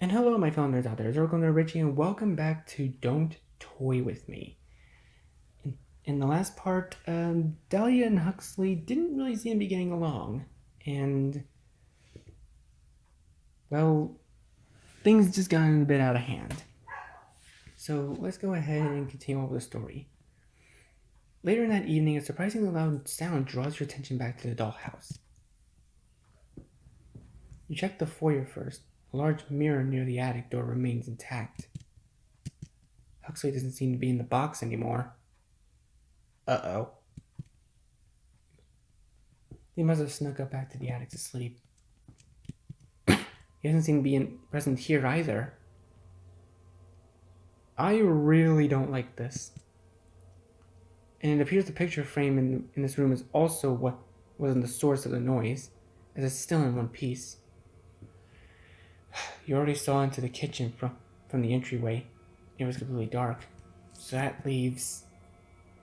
And hello, my fellow nerds out there. It's Oracle Nerd Richie, and welcome back to Don't Toy With Me. In the last part, Dahlia and Huxley didn't really seem to be getting along, and, well, things just got a bit out of hand. So let's go ahead and continue on with the story. Later in that evening, a surprisingly loud sound draws your attention back to the dollhouse. You check the foyer first. A large mirror near the attic door remains intact. Huxley doesn't seem to be in the box anymore. Uh-oh. He must have snuck up back to the attic to sleep. He doesn't seem to be present here either. I really don't like this. And it appears the picture frame in this room is also what was the source of the noise, as it's still in one piece. You already saw into the kitchen from the entryway. It was completely dark. So that leaves...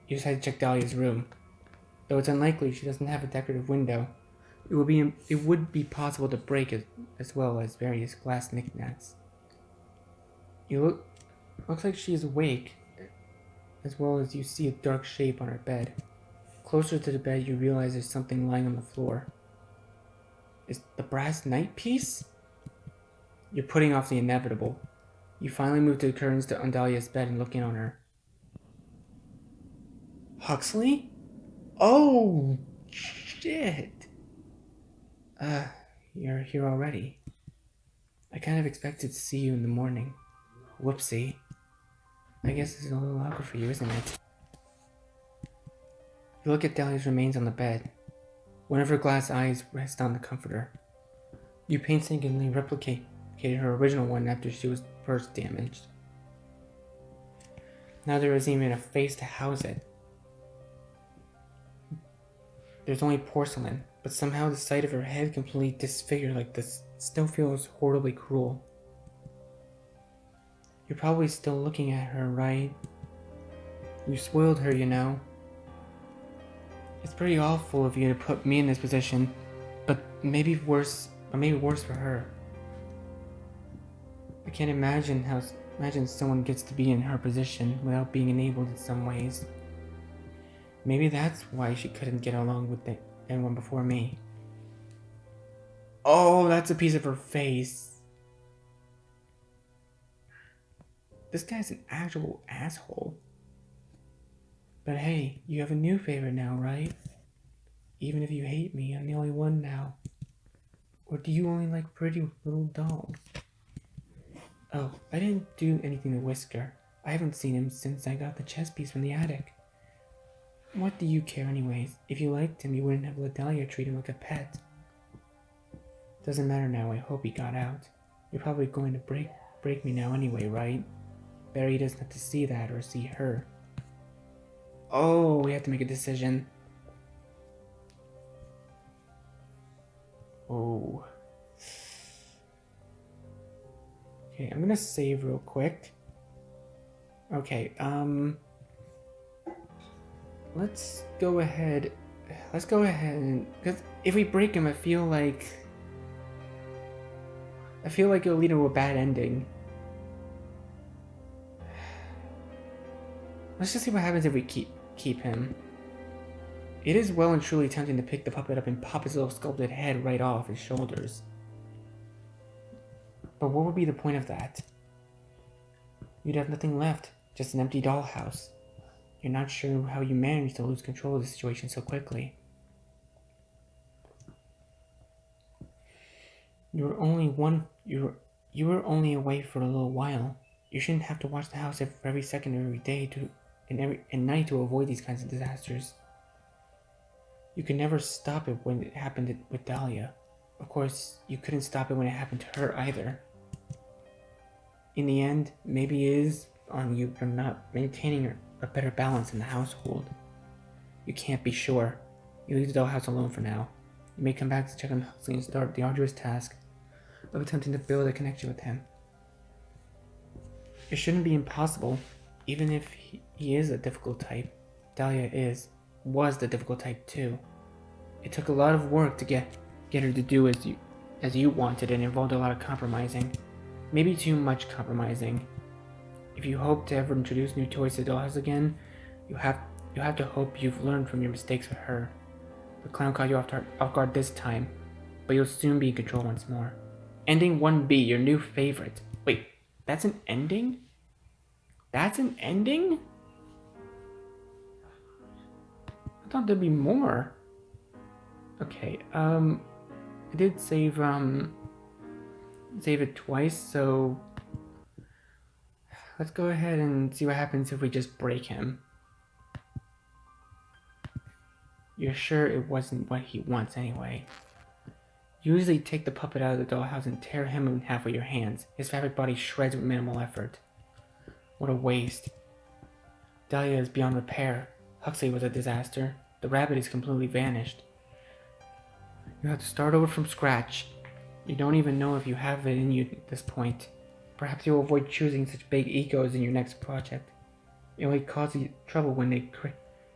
You just had to check Dahlia's room. Though it's unlikely she doesn't have a decorative window, it would be possible to break it, as well as various glass knickknacks. Looks like she is awake, as well as you see a dark shape on her bed. Closer to the bed, you realize there's something lying on the floor. Is the brass night piece? You're putting off the inevitable. You finally move to the curtains to Dahlia's bed and look in on her. Huxley? Oh, shit. You're here already. I kind of expected to see you in the morning. Whoopsie. I guess this is a little awkward for you, isn't it? You look at Dahlia's remains on the bed. One of her glass eyes rests on the comforter. You painstakingly replicated her original one after she was first damaged. Now there isn't even a face to house it. There's only porcelain, but somehow the sight of her head completely disfigured like this still feels horribly cruel. You're probably still looking at her, right? You spoiled her, you know. It's pretty awful of you to put me in this position, but maybe worse for her. I can't imagine someone gets to be in her position without being enabled in some ways. Maybe that's why she couldn't get along with anyone before me. Oh, that's a piece of her face. This guy's an actual asshole. But hey, you have a new favorite now, right? Even if you hate me, I'm the only one now. Or do you only like pretty little dogs? Oh, I didn't do anything to Whisker. I haven't seen him since I got the chess piece from the attic. What do you care anyways? If you liked him, you wouldn't have let Dahlia treat him like a pet. Doesn't matter now, I hope he got out. You're probably going to break me now anyway, right? Better he doesn't have to see that or see her. Oh, we have to make a decision. Oh. Okay, I'm gonna save real quick. Okay, let's go ahead and, because if we break him, I feel like it'll lead to a bad ending. Let's just see what happens if we keep him. It is well and truly tempting to pick the puppet up and pop his little sculpted head right off his shoulders. But what would be the point of that? You'd have nothing left, just an empty dollhouse. You're not sure how you managed to lose control of the situation so quickly. You were only away for a little while. You shouldn't have to watch the house every second of every day and night to avoid these kinds of disasters. You could never stop it when it happened with Dahlia. Of course, you couldn't stop it when it happened to her either. In the end, maybe it is on you for not maintaining a better balance in the household. You can't be sure. You leave the dollhouse alone for now. You may come back to check on Huxley and start the arduous task of attempting to build a connection with him. It shouldn't be impossible, even if he is a difficult type. Dahlia was the difficult type too. It took a lot of work to get her to do as you wanted and involved a lot of compromising. Maybe too much compromising. If you hope to ever introduce new toys to the dollhouse again, you have to hope you've learned from your mistakes with her. The clown caught you off guard this time, but you'll soon be in control once more. Ending 1B, your new favorite. Wait, that's an ending? That's an ending? I thought there'd be more. Okay, I did save it twice, so let's go ahead and see what happens if we just break him. You're sure it wasn't what he wants anyway. Usually take the puppet out of the dollhouse and tear him in half with your hands. His fabric body shreds with minimal effort. What a waste. Dahlia is beyond repair. Huxley was a disaster. The rabbit is completely vanished. You have to start over from scratch. You don't even know if you have it in you at this point. Perhaps you'll avoid choosing such big egos in your next project. It only causes you trouble when they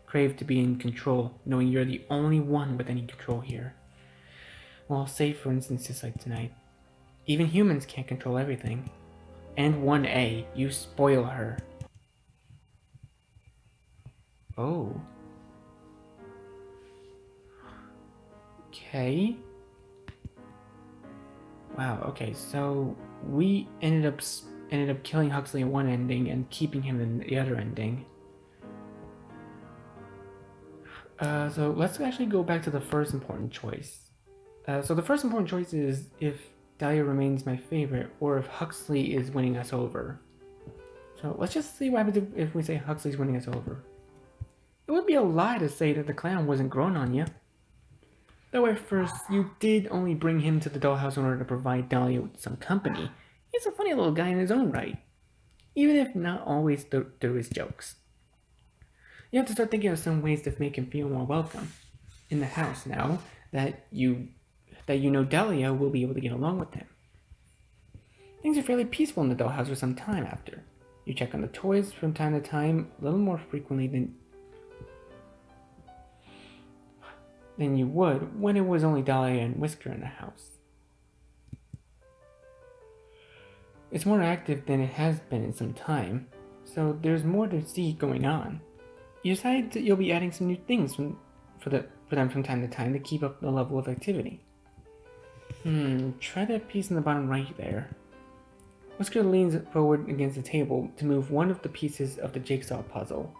crave to be in control, knowing you're the only one with any control here. Well, say for instances like tonight. Even humans can't control everything. And 1A, you spoil her. Oh. Okay. Wow, okay, so we ended up killing Huxley in one ending and keeping him in the other ending. So let's actually go back to the first important choice. So the first important choice is if Dahlia remains my favorite or if Huxley is winning us over. So let's just see what happens if we say Huxley's winning us over. It would be a lie to say that the clown wasn't grown on you. Though at first you did only bring him to the dollhouse in order to provide Dahlia with some company. He's a funny little guy in his own right. Even if not always through his jokes. You have to start thinking of some ways to make him feel more welcome in the house now that you know Dahlia will be able to get along with him. Things are fairly peaceful in the dollhouse for some time after. You check on the toys from time to time, a little more frequently than you would when it was only Dahlia and Whisker in the house. It's more active than it has been in some time, so there's more to see going on. You decide that you'll be adding some new things for them from time to time to keep up the level of activity. Try that piece in the bottom right there. Whisker leans forward against the table to move one of the pieces of the jigsaw puzzle.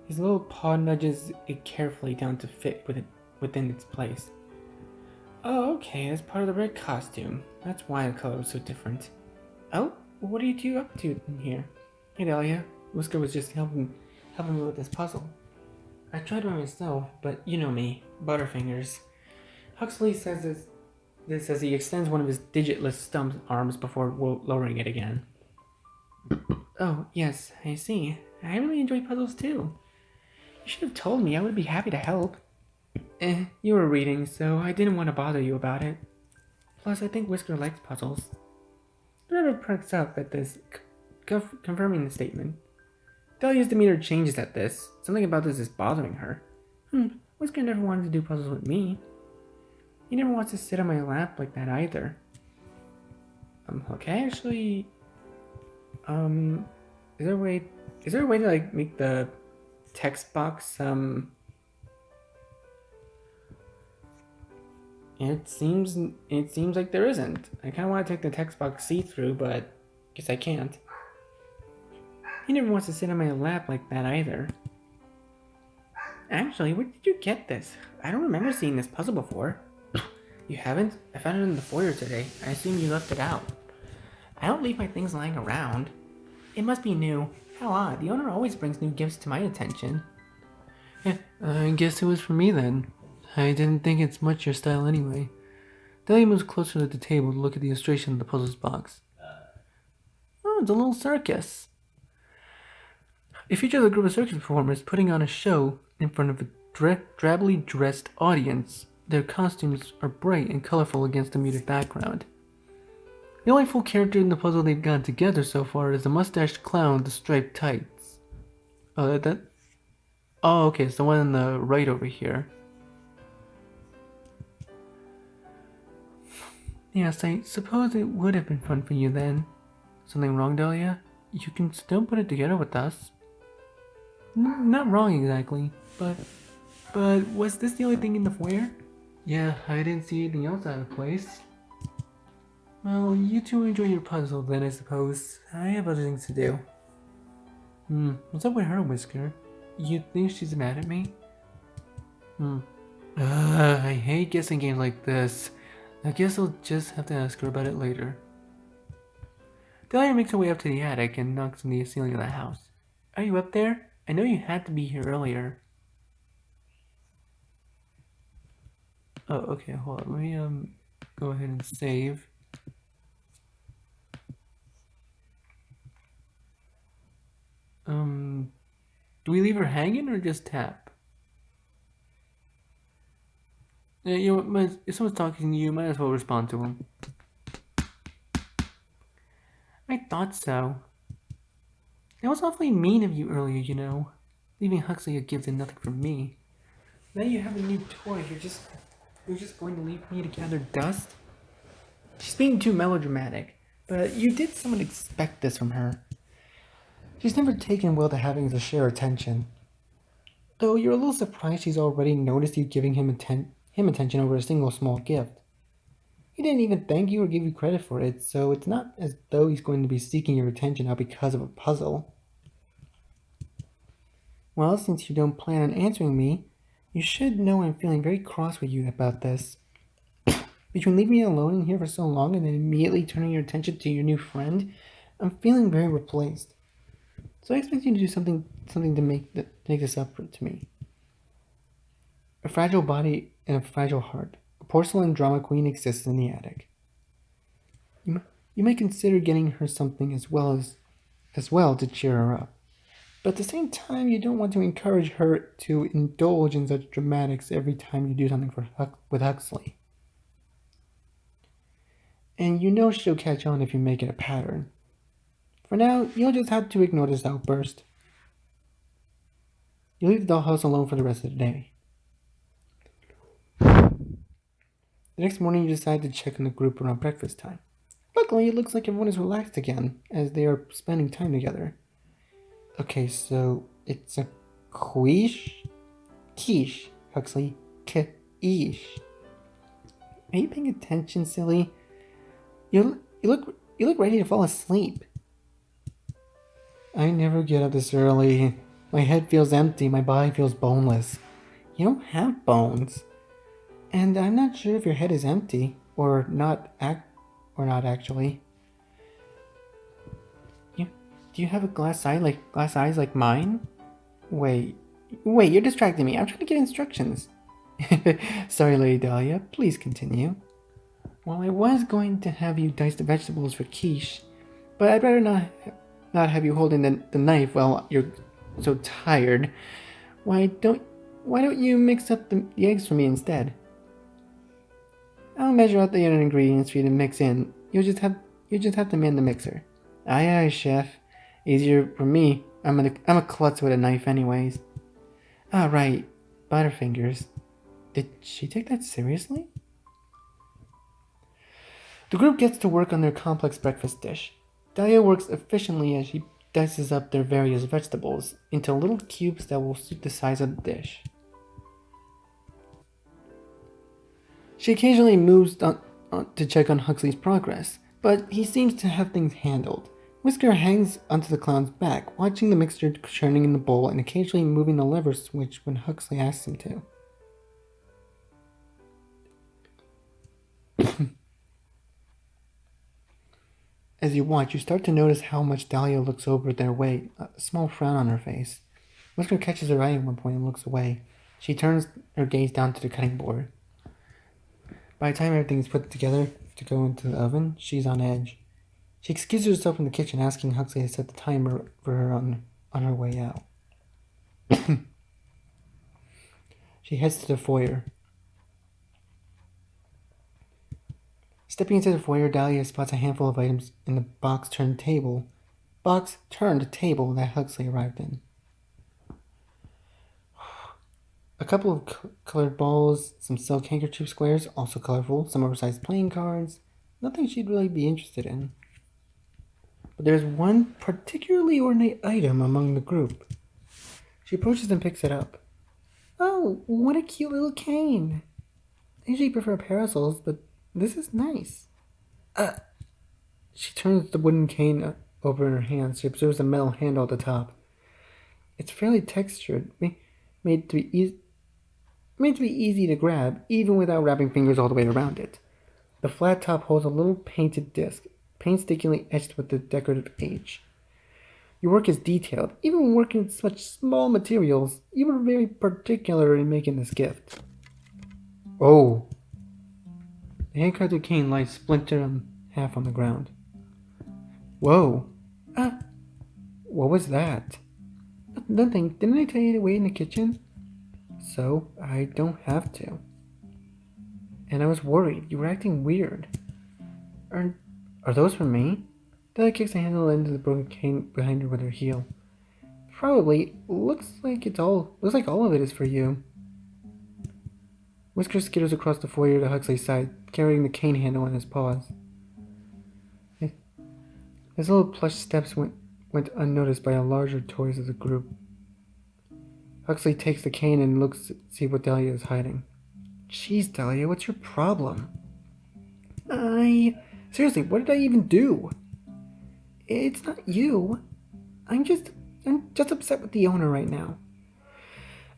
His little paw nudges it carefully down to fit within its place. Oh, okay, that's part of the red costume. That's why the color was so different. Oh, what are you two up to in here? Hey, Dahlia. Whisker was just helping me with this puzzle. I tried by myself, but you know me, butterfingers. Huxley says this as he extends one of his digitless stump arms before lowering it again. Oh, yes, I see. I really enjoy puzzles too. You should have told me. I would be happy to help. You were reading, so I didn't want to bother you about it. Plus, I think Whisker likes puzzles. The river perks up at this, confirming the statement. Dahlia's demeanor changes at this. Something about this is bothering her. Whisker never wanted to do puzzles with me. He never wants to sit on my lap like that either. Okay, actually... is there a way to, like, make the text box, It seems like there isn't. I kind of want to take the text box see-through, but guess I can't. He never wants to sit on my lap like that either. Actually, where did you get this? I don't remember seeing this puzzle before. You haven't? I found it in the foyer today. I assume you left it out. I don't leave my things lying around. It must be new. How odd. The owner always brings new gifts to my attention. I guess it was for me then. I didn't think it's much your style anyway. Dahlia moves closer to the table to look at the illustration of the puzzle's box. Oh, it's a little circus. It features a group of circus performers putting on a show in front of a drably dressed audience. Their costumes are bright and colorful against a muted background. The only full character in the puzzle they've got together so far is the mustached clown with the striped tights. Oh, okay, it's the one on the right over here. Yes, I suppose it would have been fun for you then. Something wrong, Dahlia? You can still put it together with us. Not wrong exactly, but was this the only thing in the foyer? Yeah, I didn't see anything else out of place. Well, you two enjoy your puzzle then, I suppose. I have other things to do. What's up with her, Whisker? You think she's mad at me? I hate guessing games like this. I guess I'll just have to ask her about it later. Dahlia makes her way up to the attic and knocks on the ceiling of the house. Are you up there? I know you had to be here earlier. Oh, okay, hold on. Let me go ahead and save. Do we leave her hanging or just tap? If someone's talking to you, might as well respond to him. I thought so. It was awfully mean of you earlier, you know. Leaving Huxley a gift and nothing from me. Now you have a new toy, you're just going to leave me to gather dust? She's being too melodramatic, but you did somewhat expect this from her. She's never taken well to having to share attention. Though you're a little surprised she's already noticed you giving him attention over a single small gift. He didn't even thank you or give you credit for it, so it's not as though he's going to be seeking your attention out because of a puzzle. Well, since you don't plan on answering me, you should know I'm feeling very cross with you about this. Between leaving me alone in here for so long and then immediately turning your attention to your new friend, I'm feeling very replaced. So I expect you to do something to make this up to me. A fragile body and a fragile heart. A porcelain drama queen exists in the attic. You might consider getting her something as well to cheer her up. But at the same time, you don't want to encourage her to indulge in such dramatics every time you do something with Huxley. And you know she'll catch on if you make it a pattern. For now, you'll just have to ignore this outburst. You leave the dollhouse alone for the rest of the day. The next morning, you decide to check on the group around breakfast time. Luckily, it looks like everyone is relaxed again, as they are spending time together. Okay, so it's a quiche, Huxley, quiche. Are you paying attention, silly? You look ready to fall asleep. I never get up this early. My head feels empty, my body feels boneless. You don't have bones. And I'm not sure if your head is empty or not actually. Do you have a glass eyes like mine? Wait, you're distracting me. I'm trying to get instructions. Sorry, Lady Dahlia. Please continue. Well, I was going to have you dice the vegetables for quiche, but I'd rather not have you holding the knife while you're so tired. Why don't you mix up the eggs for me instead? I'll measure out the other ingredients for you to mix in. You just have to man the mixer. Aye, chef. Easier for me. I'm a klutz with a knife anyways. Ah, right. Butterfingers. Did she take that seriously? The group gets to work on their complex breakfast dish. Dahlia works efficiently as she dices up their various vegetables into little cubes that will suit the size of the dish. She occasionally moves on to check on Huxley's progress, but he seems to have things handled. Whisker hangs onto the clown's back, watching the mixture churning in the bowl and occasionally moving the lever switch when Huxley asks him to. As you watch, you start to notice how much Dahlia looks over their way, a small frown on her face. Whisker catches her eye at one point and looks away. She turns her gaze down to the cutting board. By the time everything's put together to go into the oven, she's on edge. She excuses herself from the kitchen, asking Huxley to set the timer for her on her way out. She heads to the foyer. Stepping into the foyer, Dahlia spots a handful of items in the box-turned table that Huxley arrived in. A couple of colored balls, some silk handkerchief squares, also colorful, some oversized playing cards, nothing she'd really be interested in. But there's one particularly ornate item among the group. She approaches and picks it up. Oh, what a cute little cane. I usually prefer parasols, but this is nice. She turns the wooden cane over in her hands. She observes a metal handle at the top. It's fairly textured, made to be easy to grab, even without wrapping fingers all the way around it. The flat top holds a little painted disc, painstakingly etched with the decorative H. Your work is detailed. Even when working with such small materials, you were very particular in making this gift. Oh. The handcrafted cane lies splintered in half on the ground. Whoa. What was that? Nothing. Didn't I tell you to wait in the kitchen? So, I don't have to. And I was worried. You were acting weird. Are those for me? Della kicks the handle into the broken cane behind her with her heel. Probably. Looks like all of it is for you. Whisker skitters across the foyer to Huxley's side, carrying the cane handle in his paws. His little plush steps went unnoticed by the larger toys of the group. Huxley takes the cane and looks to see what Dahlia is hiding. Jeez, Dahlia, what's your problem? Seriously, what did I even do? It's not you. I'm just upset with the owner right now.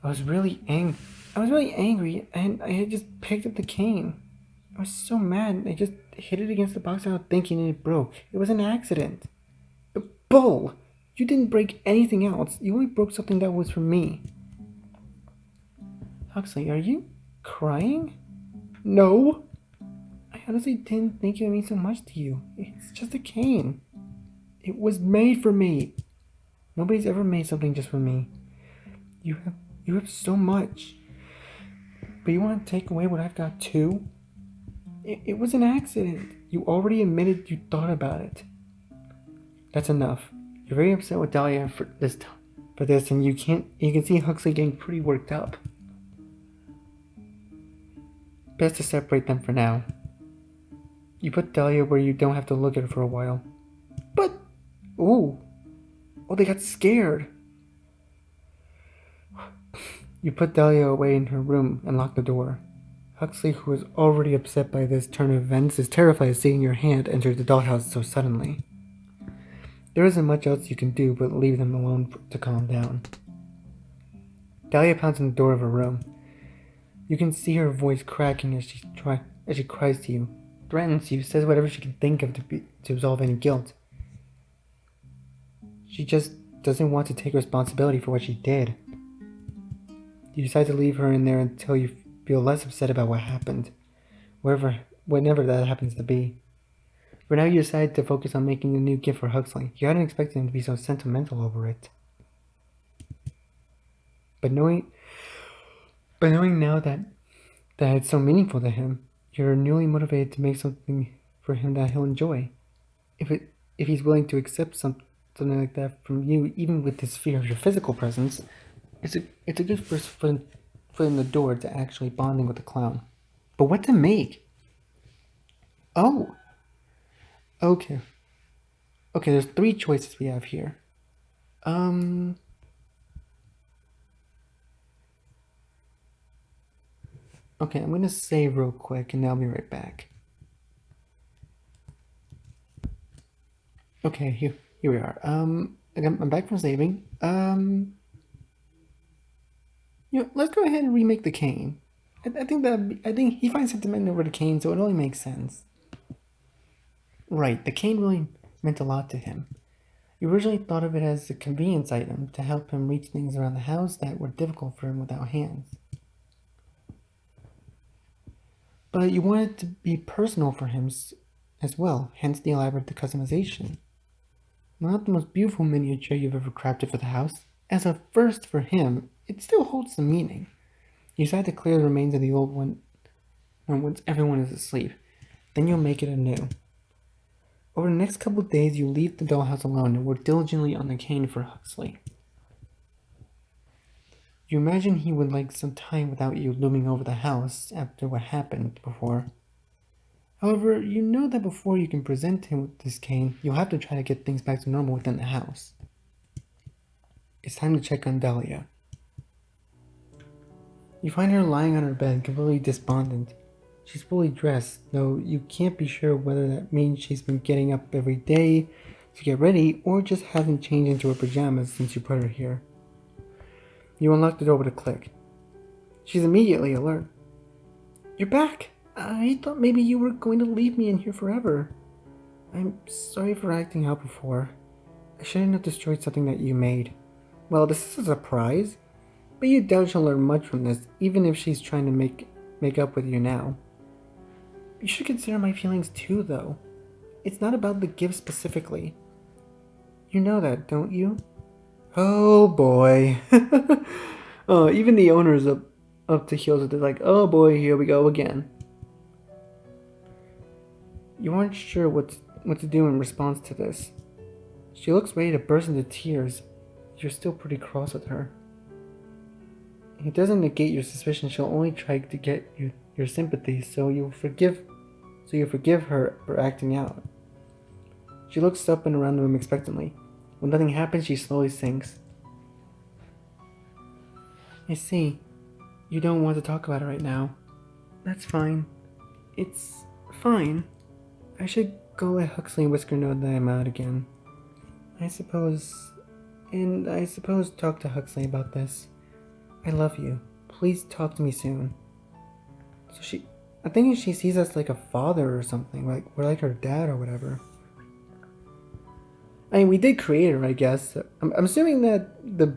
I was really angry, and I had just picked up the cane. I was so mad, I just hit it against the box without thinking, and it broke. It was an accident. Bull! You didn't break anything else. You only broke something that was for me. Huxley, are you crying? No. I honestly didn't think it would mean so much to you. It's just a cane. It was made for me. Nobody's ever made something just for me. You have so much. But you want to take away what I've got too? It was an accident. You already admitted you thought about it. That's enough. You're very upset with Dahlia for this, and you can see Huxley getting pretty worked up. Best to separate them for now. You put Dahlia where you don't have to look at her for a while. But, oh, they got scared. You put Dahlia away in her room and lock the door. Huxley, who is already upset by this turn of events, is terrified of seeing your hand enter the dollhouse so suddenly. There isn't much else you can do but leave them alone to calm down. Dahlia pounds on the door of her room. You can see her voice cracking as she cries to you, threatens you, says whatever she can think of to absolve any guilt. She just doesn't want to take responsibility for what she did. You decide to leave her in there until you feel less upset about what happened, whenever that happens to be. For now, you decide to focus on making a new gift for Huxley. You hadn't expected him to be so sentimental over it. But knowing now that it's so meaningful to him, you're newly motivated to make something for him that he'll enjoy. If he's willing to accept something like that from you, even with his fear of your physical presence, it's a good first foot in the door to actually bonding with the clown. But what to make? Oh. Okay, there's 3 choices we have here. Okay, I'm gonna save real quick and I'll be right back. Okay, here we are. I'm back from saving. Let's go ahead and remake the cane. I think he finds sentiment over the cane, so it only makes sense. Right, the cane really meant a lot to him. He originally thought of it as a convenience item to help him reach things around the house that were difficult for him without hands. But you wanted it to be personal for him as well, hence the elaborate customization. Not the most beautiful miniature you've ever crafted for the house. As a first for him, it still holds some meaning. You decide to clear the remains of the old one once everyone is asleep. Then you'll make it anew. Over the next couple of days, you leave the dollhouse alone and work diligently on the cane for Huxley. You imagine he would like some time without you looming over the house after what happened before. However, you know that before you can present him with this cane, you'll have to try to get things back to normal within the house. It's time to check on Dahlia. You find her lying on her bed, completely despondent. She's fully dressed, though you can't be sure whether that means she's been getting up every day to get ready or just hasn't changed into her pajamas since you put her here. You unlock the door with a click. She's immediately alert. You're back! I thought maybe you were going to leave me in here forever. I'm sorry for acting out before. I shouldn't have destroyed something that you made. Well, this is a surprise, but you doubt she'll learn much from this, even if she's trying to make up with you now. You should consider my feelings too, though. It's not about the gift specifically. You know that, don't you? Oh boy. Oh, even the owner's up to heels. They're like, oh boy, here we go again. You aren't sure what to do in response to this. She looks ready to burst into tears. You're still pretty cross with her. It doesn't negate your suspicion. She'll only try to get your sympathy, so you forgive her for acting out. She looks up and around the room expectantly. When nothing happens, she slowly sinks. I see. You don't want to talk about it right now. That's fine. It's fine. I should go let Huxley and Whisker know that I'm out again. I suppose talk to Huxley about this. I love you. Please talk to me soon. So I think she sees us like a father or something, like we're like her dad or whatever. I mean, we did create her, I guess. I'm assuming that the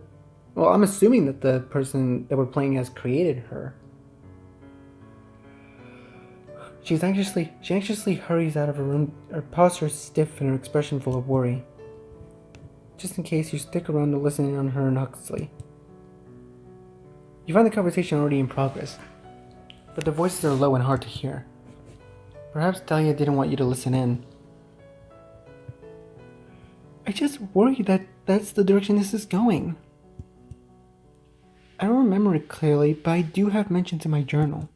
person that we're playing as created her. She anxiously hurries out of her room, her posture stiff and her expression full of worry. Just in case you stick around to listen in on her and Huxley. You find the conversation already in progress, but the voices are low and hard to hear. Perhaps Dahlia didn't want you to listen in. I just worry that that's the direction this is going. I don't remember it clearly, but I do have mentions in my journal.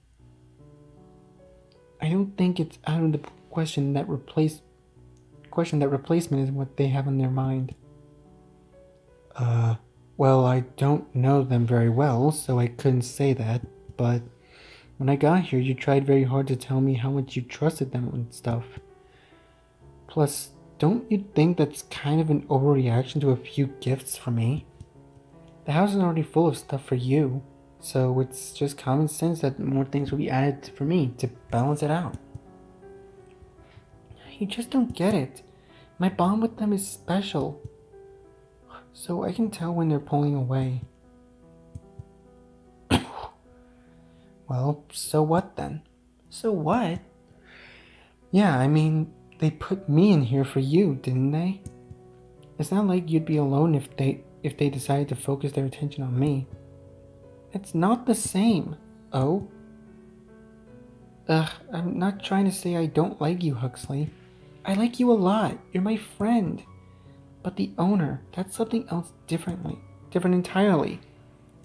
I don't think it's out of the question that replacement is what they have on their mind. Well, I don't know them very well, so I couldn't say that, but when I got here, you tried very hard to tell me how much you trusted them and stuff. Plus, don't you think that's kind of an overreaction to a few gifts from me? The house is already full of stuff for you, so it's just common sense that more things will be added for me to balance it out. You just don't get it. My bond with them is special. So I can tell when they're pulling away. Well, so what then? So what? Yeah, I mean, they put me in here for you, didn't they? It's not like you'd be alone if they decided to focus their attention on me. It's not the same. Oh? I'm not trying to say I don't like you, Huxley. I like you a lot. You're my friend. But the owner, that's something else different entirely.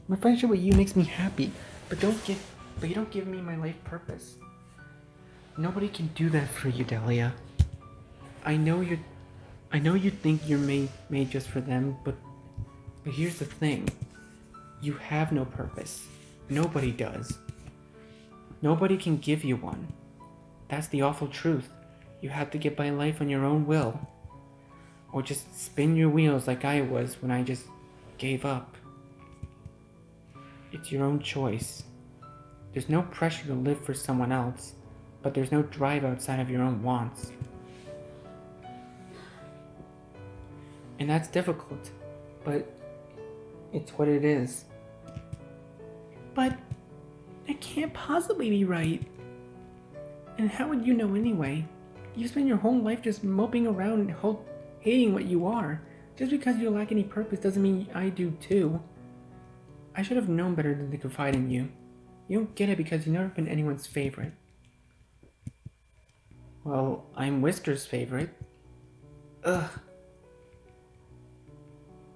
My friendship with you makes me happy, but you don't give me my life purpose. Nobody can do that for you, Dahlia. I know you think you're made just for them, but here's the thing. You have no purpose. Nobody does. Nobody can give you one. That's the awful truth. You have to get by life on your own will. Or just spin your wheels like I was when I just gave up. It's your own choice. There's no pressure to live for someone else, but there's no drive outside of your own wants. And that's difficult, but it's what it is. But it can't possibly be right. And how would you know anyway? You spend your whole life just moping around and hating what you are. Just because you lack any purpose doesn't mean I do too. I should have known better than to confide in you. You don't get it because you've never been anyone's favorite. Well, I'm Whisker's favorite. Ugh.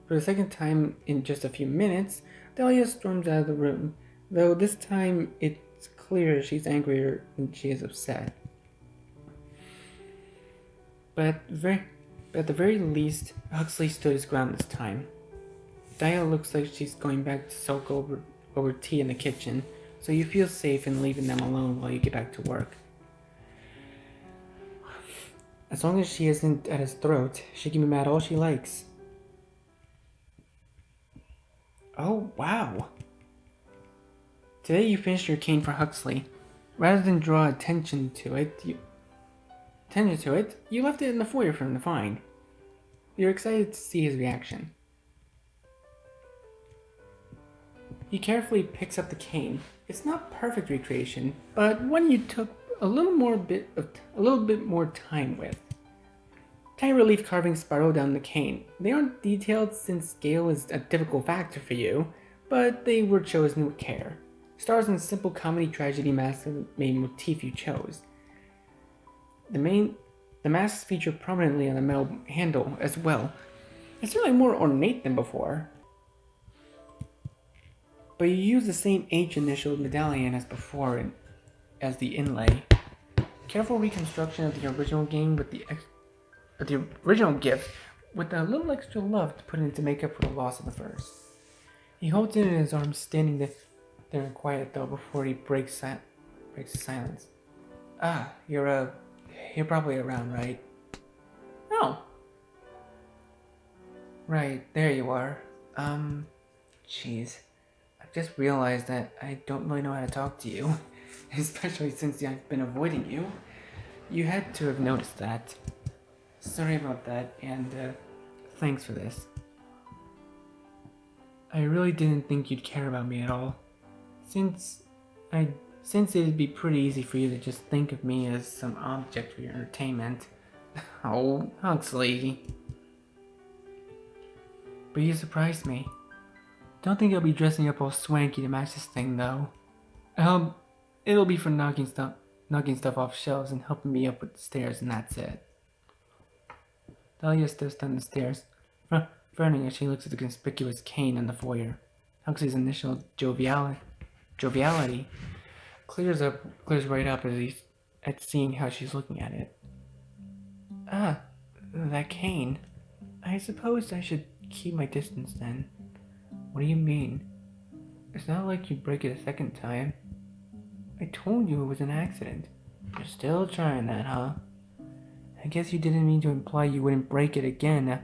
For the second time in just a few minutes, Dahlia storms out of the room, though this time it's clear she's angrier than she is upset. But at the very least, Huxley stood his ground this time. Dahlia looks like she's going back to sulk over tea in the kitchen, so you feel safe in leaving them alone while you get back to work. As long as she isn't at his throat, she can be mad all she likes. Oh, wow. Today you finished your cane for Huxley. Rather than draw attention to it, you left it in the foyer for him to find. You're excited to see his reaction. He carefully picks up the cane. It's not perfect recreation, but one you took a little bit more time with. Tiny relief carvings spiral down the cane. They aren't detailed since scale is a difficult factor for you, but they were chosen with care. Stars and simple comedy tragedy masks are the main motif you chose. The masks feature prominently on the metal handle as well. It's certainly more ornate than before. But you use the same H initial medallion as before as the inlay. Careful reconstruction of the original game with the original gift with a little extra love to put in to make up for the loss of the first. He holds it in his arms, standing there in quiet though before he breaks the silence. Ah, you're probably around, right? Oh. Right, there you are. Jeez. I've just realized that I don't really know how to talk to you, especially since I've been avoiding you. You had to have noticed that. Sorry about that, and thanks for this. I really didn't think you'd care about me at all. Since it'd be pretty easy for you to just think of me as some object for your entertainment. Oh, Huxley. But you surprised me. Don't think I'll be dressing up all swanky to match this thing, though. It'll be for knocking stuff off shelves and helping me up with the stairs, and that's it. Dahlia steps down the stairs, frowning as she looks at the conspicuous cane in the foyer. Huxley's initial joviality clears right up at seeing how she's looking at it. Ah, that cane. I suppose I should keep my distance then. What do you mean? It's not like you'd break it a second time. I told you it was an accident. You're still trying that, huh? I guess you didn't mean to imply you wouldn't break it again.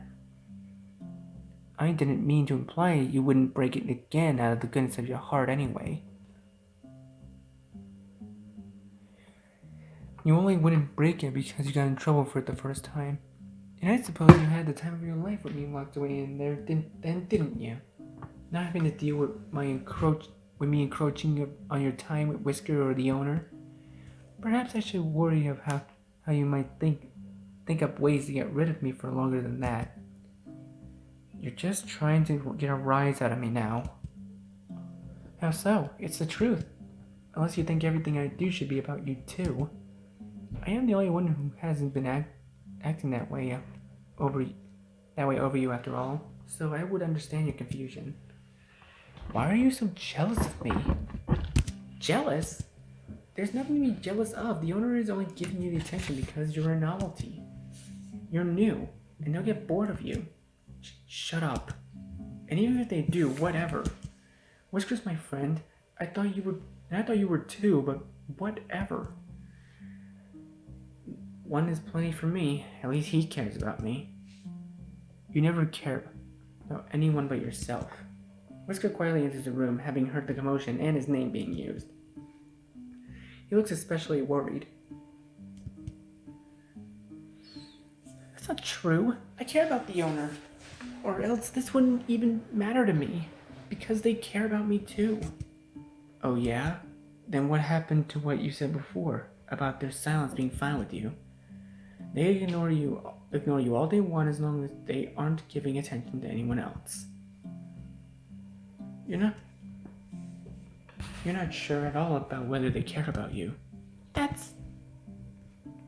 I didn't mean to imply you wouldn't break it again out of the goodness of your heart anyway. You only wouldn't break it because you got in trouble for it the first time. And I suppose you had the time of your life when you locked away in there, didn't you? Not having to deal with me encroaching on your time with Whisker or the owner. Perhaps I should worry of how you might think up ways to get rid of me for longer than that. You're just trying to get a rise out of me now. How so? It's the truth. Unless you think everything I do should be about you too. I am the only one who hasn't been acting that way over you after all, so I would understand your confusion. Why are you so jealous of me? Jealous? There's nothing to be jealous of. The owner is only giving you the attention because you're a novelty. You're new, and they'll get bored of you. Shut up. And even if they do, whatever. Whisker's my friend. I thought you were too, but whatever. One is plenty for me. At least he cares about me. You never care about anyone but yourself. Whisker quietly enters the room, having heard the commotion and his name being used. He looks especially worried. That's not true. I care about the owner. Or else this wouldn't even matter to me. Because they care about me too. Oh yeah? Then what happened to what you said before about their silence being fine with you? They ignore you all they want as long as they aren't giving attention to anyone else. You're not sure at all about whether they care about you.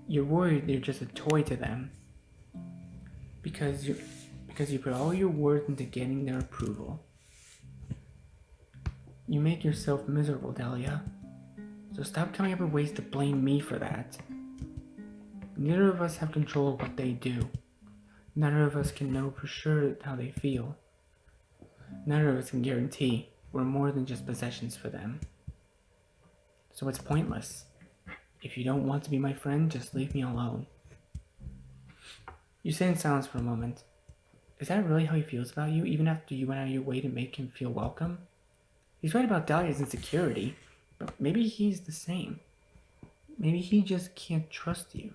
You're worried they're just a toy to them. Because you put all your worth into getting their approval. You make yourself miserable, Dahlia. So stop coming up with ways to blame me for that. Neither of us have control of what they do. Neither of us can know for sure how they feel. Neither of us can guarantee we're more than just possessions for them. So it's pointless. If you don't want to be my friend, just leave me alone. You sit in silence for a moment. Is that really how he feels about you, even after you went out of your way to make him feel welcome? He's right about Dahlia's insecurity, but maybe he's the same. Maybe he just can't trust you.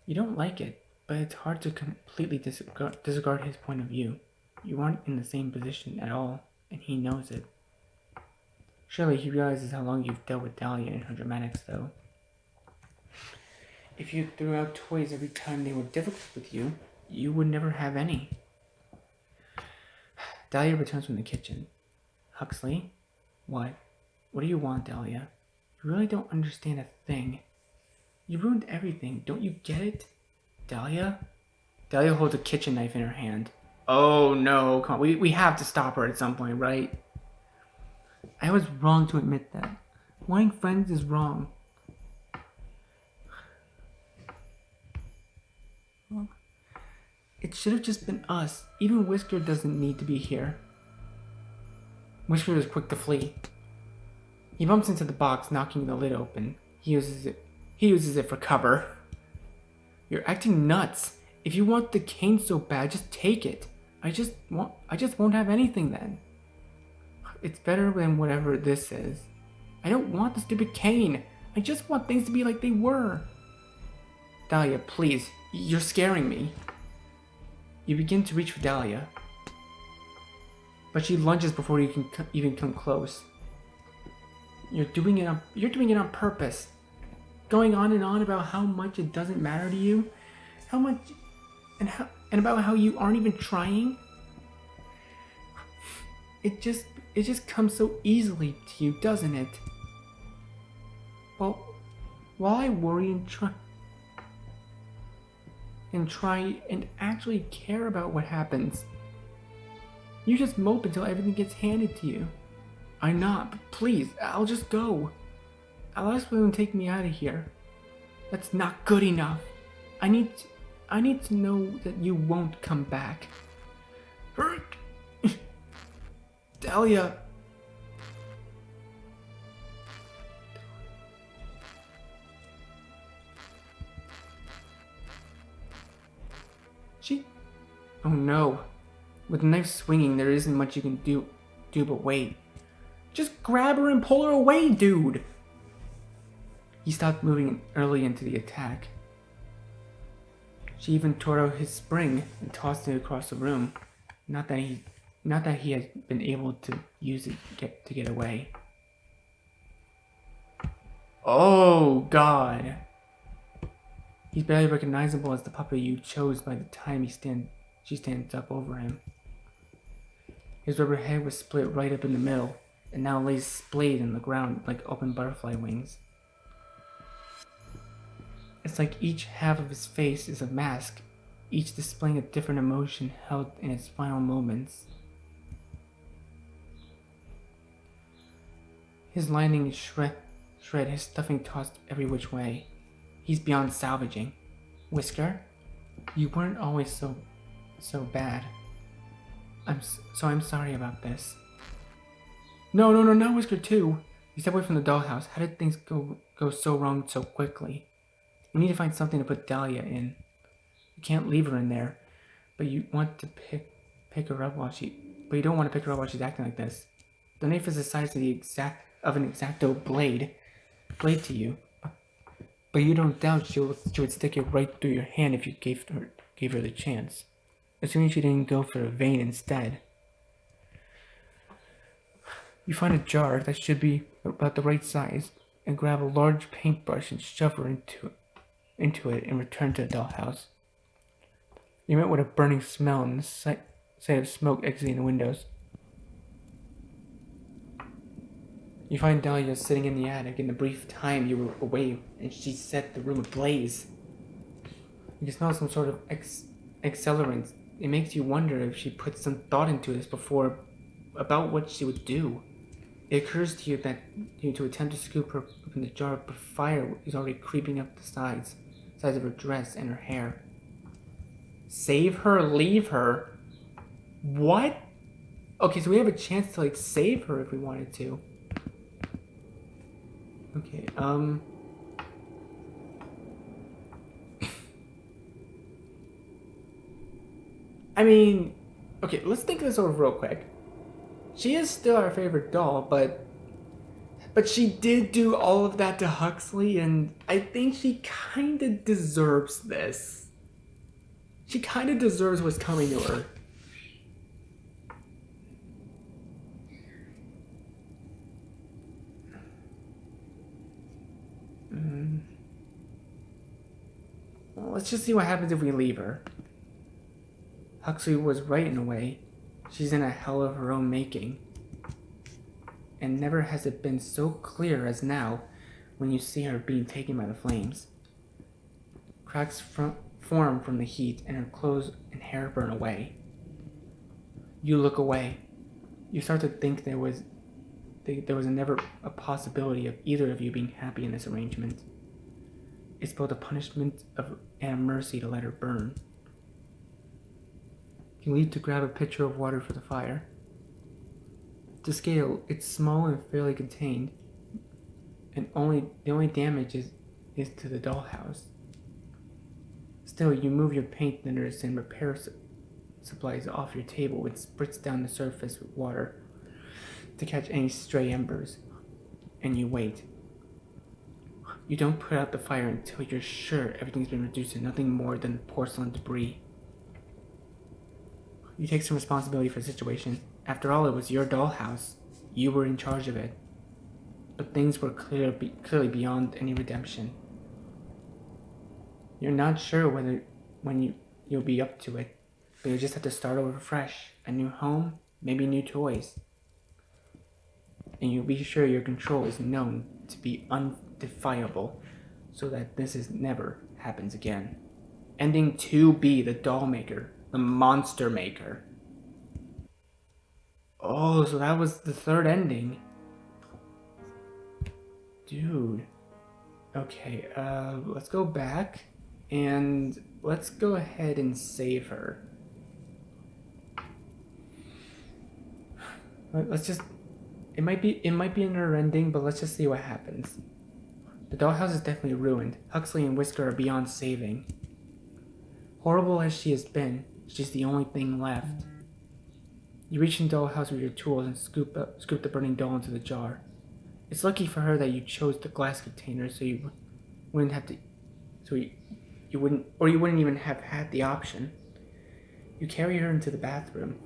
You don't like it, but it's hard to completely disregard his point of view. You aren't in the same position at all, and he knows it. Surely he realizes how long you've dealt with Dahlia and her dramatics, though. If you threw out toys every time they were difficult with you, you would never have any. Dahlia returns from the kitchen. Huxley? What? What do you want, Dahlia? You really don't understand a thing. You ruined everything. Don't you get it? Dahlia? Dahlia holds a kitchen knife in her hand. Oh no, come on. We have to stop her at some point, right? I was wrong to admit that. Wanting friends is wrong. It should have just been us. Even Whisker doesn't need to be here. Whisker is quick to flee. He bumps into the box, knocking the lid open. He uses it for cover. You're acting nuts. If you want the cane so bad, just take it. I just won't have anything then. It's better than whatever this is. I don't want the stupid cane. I just want things to be like they were. Dahlia, please. You're scaring me. You begin to reach for Dahlia, but she lunges before you can even come close. You're doing it on purpose. Going on and on about how much it doesn't matter to you, and about how you aren't even trying. It just comes so easily to you, doesn't it? Well, while I worry and try and actually care about what happens, you just mope until everything gets handed to you. I'm not, but please, I'll just go. I'll ask them to take me out of here. That's not good enough. I need to know that you won't come back. Dahlia. Oh no. With the knife swinging, there isn't much you can do but wait. Just grab her and pull her away, dude! He stopped moving early into the attack. She even tore out his spring and tossed it across the room. Not that he had been able to use it to get away. Oh God! He's barely recognizable as the puppet you chose by the time she stands up over him. His rubber head was split right up in the middle, and now lays splayed on the ground like open butterfly wings. It's like each half of his face is a mask, each displaying a different emotion held in its final moments. His lining is shred, his stuffing tossed every which way. He's beyond salvaging. Whisker, you weren't always so bad. I'm sorry about this. No, not Whisker too. You stepped away from the dollhouse. How did things go so wrong so quickly? We need to find something to put Dahlia in. You can't leave her in there, but you want to pick her up but you don't want to pick her up while she's acting like this. The knife is the size of an X-Acto blade to you, but you don't doubt she would stick it right through your hand if you gave her the chance. Assuming she didn't go for a vein instead. You find a jar that should be about the right size, and grab a large paintbrush and shove her into it and return to the dollhouse. You met with a burning smell and the sight of smoke exiting the windows. You find Dahlia sitting in the attic in the brief time you were away, and she set the room ablaze. You can smell some sort of accelerant. It makes you wonder if she put some thought into this before about what she would do. It occurs to you that to attempt to scoop her up in the jar, but fire is already creeping up the sides of her dress and her hair. Save her, leave her. What? Okay, so we have a chance to like save her if we wanted to. Okay, I mean, okay, let's think this over real quick. She is still our favorite doll, but she did do all of that to Huxley, and I think she kind of deserves this. She kind of deserves what's coming to her. Well, let's just see what happens if we leave her. Huxley was right in a way. She's in a hell of her own making. And never has it been so clear as now when you see her being taken by the flames. Cracks form from the heat and her clothes and hair burn away. You look away. You start to think there was never a possibility of either of you being happy in this arrangement. It's both a punishment and a mercy to let her burn. You leave to grab a pitcher of water for the fire. To scale, it's small and fairly contained, and the only damage is to the dollhouse. Still, you move your paint thinners and repair supplies off your table and spritz down the surface with water to catch any stray embers, and you wait. You don't put out the fire until you're sure everything's been reduced to nothing more than porcelain debris. You take some responsibility for the situation. After all, it was your dollhouse. You were in charge of it. But things were clearly beyond any redemption. You're not sure when you'll be up to it, but you just have to start over fresh. A new home, maybe new toys. And you'll be sure your control is known to be undefiable, so that this never happens again. Ending 2B, the doll maker, the monster maker. Oh, so that was the third ending. Dude. Okay, let's go back and let's go ahead and save her. Let's just, it might be another ending, but let's just see what happens. The dollhouse is definitely ruined. Huxley and Whisker are beyond saving. Horrible as she has been, she's the only thing left. You reach in the dollhouse with your tools and scoop the burning doll into the jar. It's lucky for her that you chose the glass container, so you wouldn't have to, you wouldn't even have had the option. You carry her into the bathroom,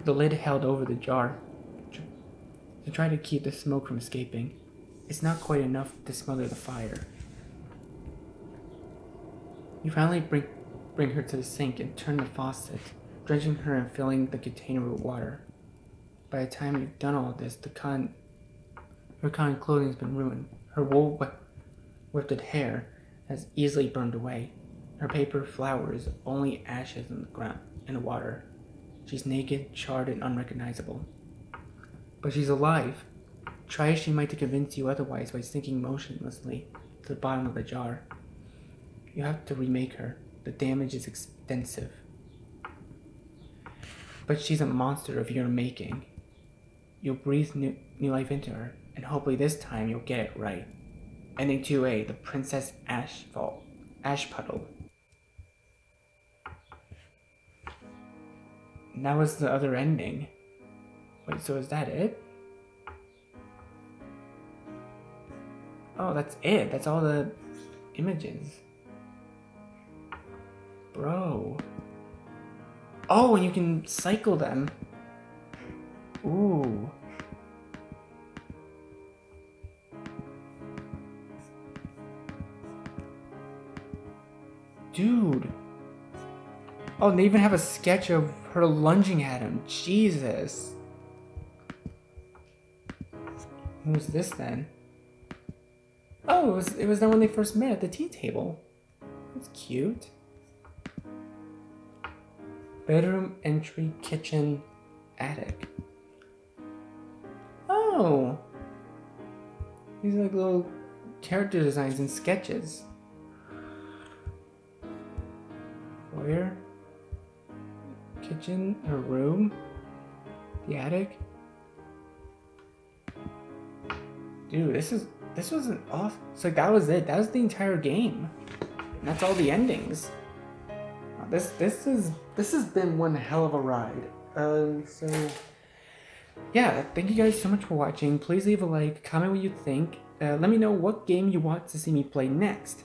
the lid held over the jar, to try to keep the smoke from escaping. It's not quite enough to smother the fire. You finally bring her to the sink and turn the faucet, drenching her and filling the container with water. By the time you've done all this, her cotton clothing has been ruined. Her wool wefted hair has easily burned away. Her paper flowers only ashes in the ground in the water. She's naked, charred, and unrecognizable. But she's alive. Try as she might to convince you otherwise by sinking motionlessly to the bottom of the jar. You have to remake her. The damage is extensive. But she's a monster of your making. You'll breathe new life into her, and hopefully this time you'll get it right. Ending 2A, the Princess Ash Puddle. And that was the other ending. Wait, so is that it? Oh, that's it. That's all the images. Bro. Oh, and you can cycle them. Ooh. Dude. Oh, and they even have a sketch of her lunging at him. Jesus. Who's this then? Oh, it was then when they first met at the tea table. That's cute. Bedroom, entry, kitchen, attic. Oh, These are like little character designs and sketches. Foyer, kitchen, or room, the attic. Dude, this wasn't off. So like that was it. That was the entire game. And that's all the endings. This has been one hell of a ride. So yeah, thank you guys so much for watching. Please leave a like, comment what you think. Let me know what game you want to see me play next.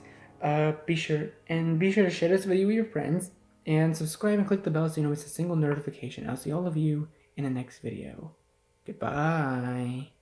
Be sure to share this video with your friends and subscribe and click the bell so you don't miss a single notification. I'll see all of you in the next video. Goodbye.